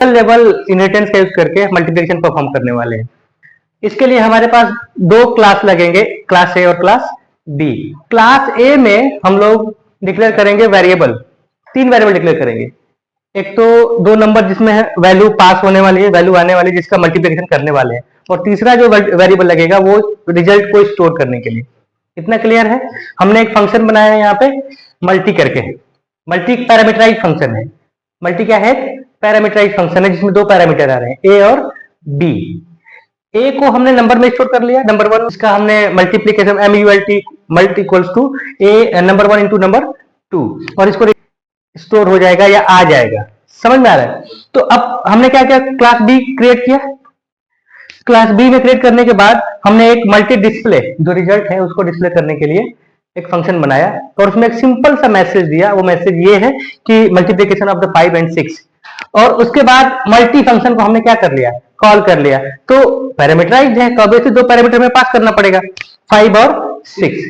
Level inheritance का use करके multiplication perform करने वाले हैं। इसके लिए हमारे पास दो क्लास लगेंगे, क्लास ए और क्लास बी। क्लास ए में हम लोग डिक्लेयर करेंगे वेरिएबल, 3 वेरिएबल डिक्लेयर करेंगे। एक तो 2 नंबर जिसमें वैल्यू पास होने वाली है, वैल्यू आने वाली है, जिसका मल्टीप्लिकेशन करने वाले हैं, और तीसरा जो वेरिएबल लगेगा वो रिजल्ट को स्टोर करने के लिए। इतना क्लियर है? हमने एक फंक्शन बनाया है यहाँ पे मल्टी करके, मल्टी पैरामीटराइज फंक्शन है। मल्टी क्या है? पैरामीटराइज फंक्शन है जिसमें 2 पैरामीटर आ रहे हैं, ए और बी। ए को हमने नंबर में स्टोर कर लिया, नंबर 1, इसका हमने multiplication MULT multi equals to A number 1 into number 2, और इसको स्टोर हो जाएगा या आ जाएगा। समझ में आ रहा है? तो अब हमने क्या किया, क्लास बी क्रिएट किया। क्लास बी में क्रिएट करने के बाद हमने एक मल्टी डिस्प्ले, जो रिजल्ट है उसको डिस्प्ले करने के लिए एक फंक्शन बनाया, और उसमें एक सिंपल सा मैसेज दिया। वो मैसेज ये है कि मल्टीप्लिकेशन ऑफ द 5 एंड 6, और उसके बाद मल्टी फंक्शन को हमने क्या कर लिया, कॉल कर लिया। तो पैरामीटराइज्ड है तो ऑब्वियसली 2 पैरामीटर में पास करना पड़ेगा, 5 और 6।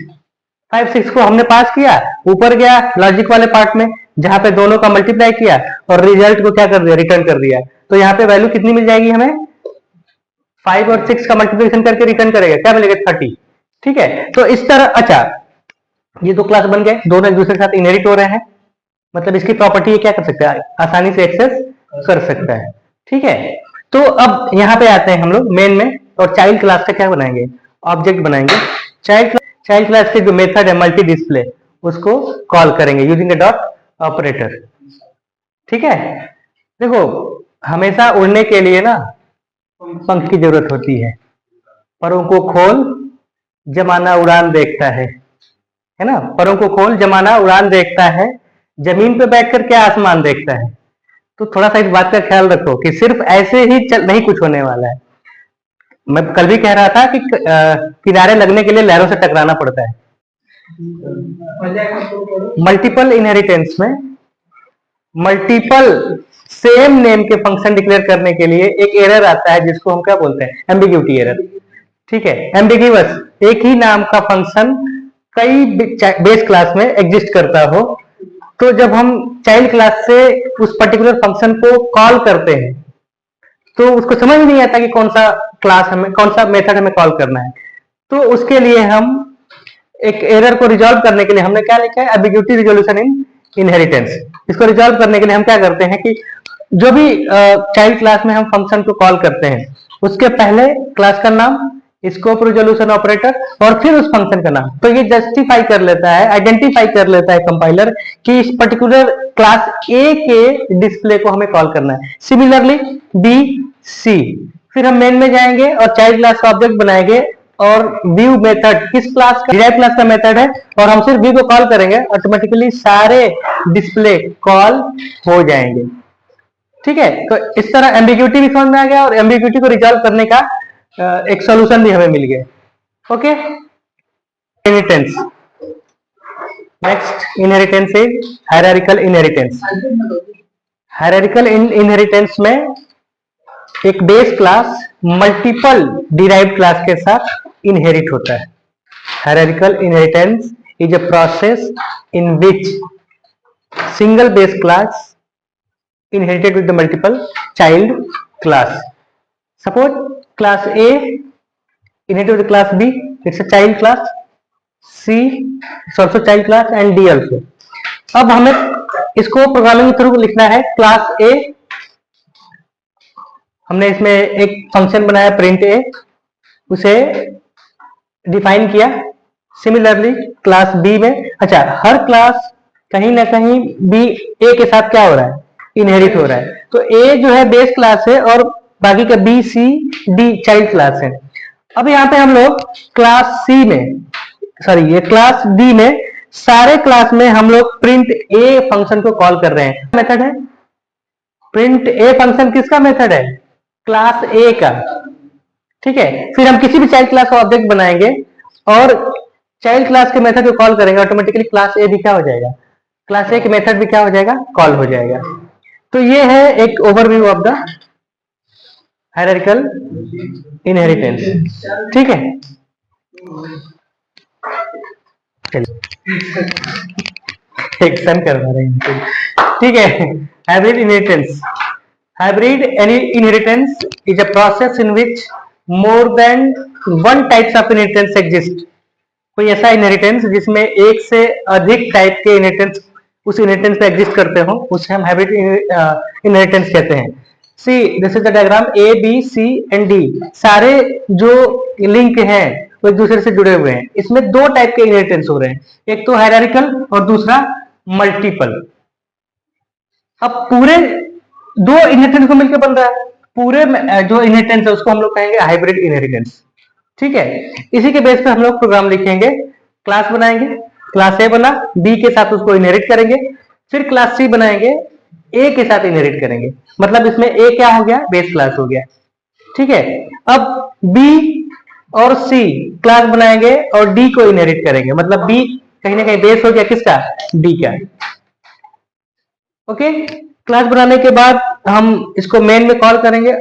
5 6 को हमने पास किया, ऊपर गया लॉजिक वाले पार्ट में जहां पे दोनों का मल्टीप्लाई किया और रिजल्ट को क्या कर दिया, रिटर्न कर दिया। तो यहाँ पे वैल्यू कितनी मिल जाएगी हमें, 5 और 6 का मल्टीप्लिकेशन करके रिटर्न करेगा, क्या मिलेगा, 30। ठीक है, तो इस तरह। अच्छा, ये 2 क्लास बन गए, दोनों एक दूसरे के साथ इनहेरिट हो रहे हैं, मतलब इसकी प्रॉपर्टी क्या कर सकता है, आसानी से एक्सेस कर सकता है। ठीक है, तो अब यहाँ पे आते हैं हम लोग मेन में, और चाइल्ड क्लास का क्या बनाएंगे, ऑब्जेक्ट बनाएंगे। चाइल्ड क्लास के जो मेथड है मल्टी डिस्प्ले, उसको कॉल करेंगे यूजिंग ए डॉट ऑपरेटर। ठीक है, देखो हमेशा उड़ने के लिए ना पंख की जरूरत होती है, परों को खोल जमाना उड़ान देखता है ना, परों को खोल जमाना उड़ान देखता है, जमीन पे बैठकर क्या आसमान देखता है। तो थोड़ा सा इस बात का ख्याल रखो कि सिर्फ ऐसे ही नहीं कुछ होने वाला है। मैं कल भी कह रहा था कि किनारे लगने के लिए लहरों से टकराना पड़ता है। मल्टीपल इनहेरिटेंस में मल्टीपल सेम नेम के फंक्शन डिक्लेयर करने के लिए एक एरर आता है जिसको हम क्या बोलते हैं, एम्बिग्यूटी एरर। ठीक है, एम्बिगिवस, एक ही नाम का फंक्शन कई बेस क्लास में एग्जिस्ट करता हो, तो जब हम चाइल्ड क्लास से उस पर्टिकुलर फंक्शन को कॉल करते हैं तो उसको समझ में नहीं आता कि कौन सा क्लास हमें, कौन सा मेथड हमें कॉल करना है। तो उसके लिए हम एक एरर को रिजॉल्व करने के लिए हमने क्या लिखा है, एम्बिग्यूटी रिजोल्यूशन इन इनहेरिटेंस। इसको रिजॉल्व करने के लिए हम क्या करते हैं कि जो भी चाइल्ड क्लास में हम फंक्शन को कॉल करते हैं उसके पहले क्लास का नाम, स्कोप रिजोल्यूशन ऑपरेटर, और फिर उस फंक्शन का नाम। तो ये जस्टिफाई कर लेता है, आइडेंटिफाई कर लेता है कंपाइलर कि इस पर्टिकुलर क्लास ए के डिस्प्ले को हमें कॉल करना है। सिमिलरली बी सी, फिर हम मेन में जाएंगे और चाइल्ड क्लास का ऑब्जेक्ट बनाएंगे, और व्यू मेथड किस क्लास का, डिराइव क्लास का मेथड है, और हम सिर्फ व्यू को कॉल करेंगे, ऑटोमेटिकली सारे डिस्प्ले कॉल हो जाएंगे। ठीक है, तो इस तरह एम्बिग्यूटी भी समझ में आ गया, और एम्बिग्यूटी को रिजॉल्व करने का एक सॉल्यूशन भी हमें मिल गया। Okay, inheritance. Next inheritance is hierarchical inheritance. Hierarchical inheritance में एक base class multiple derived class के साथ इनहेरिट होता है। Hierarchical inheritance is a process in which single base class inherited with the multiple child class. Suppose class A inherited with class B, it's a child class, C is also child class, and D also. अब हमें इसको programming through लिखना है। Class A, हमने इसमें एक function बनाया print A, उसे डिफाइन किया। सिमिलरली क्लास B में, अच्छा, हर क्लास कहीं ना कहीं B A के साथ क्या हो रहा है, इनहेरिट हो रहा है। तो ए जो है बेस क्लास है और बाकी का B C D child class है। अब यहाँ पे हम लोग क्लास सी में, सॉरी ये क्लास डी में, सारे क्लास में हम लोग प्रिंट ए फंक्शन को कॉल कर रहे हैं। मेथड है प्रिंट ए फंक्शन, किसका मेथड है, क्लास ए का। ठीक है, फिर हम किसी भी चाइल्ड क्लास का ऑब्जेक्ट बनाएंगे और चाइल्ड क्लास के मेथड को कॉल करेंगे, ऑटोमेटिकली क्लास ए भी क्या हो जाएगा, क्लास ए के मेथड भी क्या हो जाएगा, कॉल हो जाएगा। तो ये है एक overview of the hierarchical inheritance. ठीक है, चलिए एक्शन करवा रहे हैं। ठीक है, hybrid inheritance. Hybrid inheritance is a process in which more than one types of inheritance exist. कोई ऐसा इनहेरिटेंस जिसमें एक से अधिक टाइप के इनहेरिटेंस उस इनहेरिटेंस पे एग्जिस्ट करते हो, उसे हम हाइब्रिड इनहेरिटेंस कहते हैं। See this is the diagram, A B C and D सारे जो लिंक हैं वो एक दूसरे से जुड़े हुए हैं। इसमें दो टाइप के इनहेरिटेंस हो रहे हैं, एक तो हायरार्किकल और दूसरा मल्टीपल। अब पूरे दो इनहेरिटेंस को मिलकर बन रहा है, पूरे जो इनहेरिटेंस है उसको हम लोग कहेंगे हाइब्रिड इनहेरिटेंस। ठीक है, इसी के बेस पे हम लोग प्रोग्राम लिखेंगे, क्लास बनाएंगे, क्लास ए बना, बी के साथ उसको इनहेरिट करेंगे, फिर क्लास सी बनाएंगे, ए के साथ इनहेरिट करेंगे। मतलब इसमें ए क्या हो गया, बेस क्लास हो गया। ठीक है, अब बी और सी क्लास बनाएंगे और डी को इनहेरिट करेंगे, मतलब बी कहीं ना कहीं बेस हो गया किसका, डी का। ओके, क्लास बनाने के बाद हम इसको मेन में कॉल करेंगे।